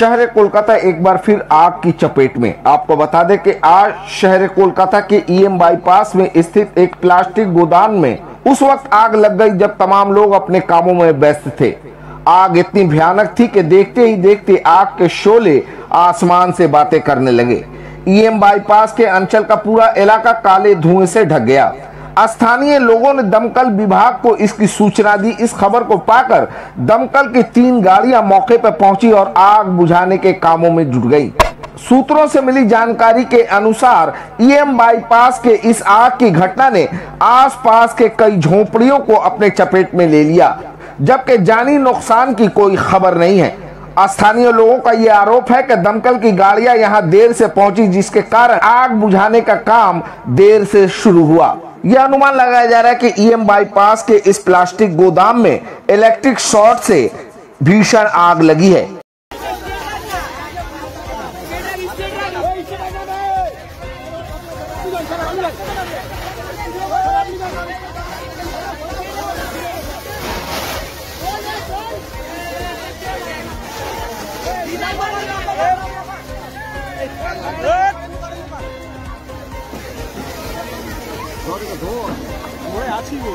शहर कोलकाता एक बार फिर आग की चपेट में। आपको बता दें कि आज शहर कोलकाता के ईएम बाईपास में स्थित एक प्लास्टिक गोदाम में उस वक्त आग लग गई जब तमाम लोग अपने कामों में व्यस्त थे। आग इतनी भयानक थी कि देखते ही देखते आग के शोले आसमान से बातें करने लगे। ईएम बाईपास के अंचल का पूरा इलाका काले धुएं से ढक गया। स्थानीय लोगों ने दमकल विभाग को इसकी सूचना दी। इस खबर को पाकर दमकल की 3 गाड़ियां मौके पर पहुंची और आग बुझाने के कामों में जुट गई। सूत्रों से मिली जानकारी के अनुसार ईएम बाईपास के इस आग की घटना ने आसपास के कई झोपड़ियों को अपने चपेट में ले लिया, जबकि जानी नुकसान की कोई खबर नहीं है। स्थानीय लोगों का यह आरोप है कि दमकल की गाड़ियां यहां देर से पहुंची, जिसके कारण आग बुझाने का काम देर से शुरू हुआ। यह अनुमान लगाया जा रहा है कि ईएम बाईपास के इस प्लास्टिक गोदाम में इलेक्ट्रिक शॉर्ट से भीषण आग लगी है। 아치고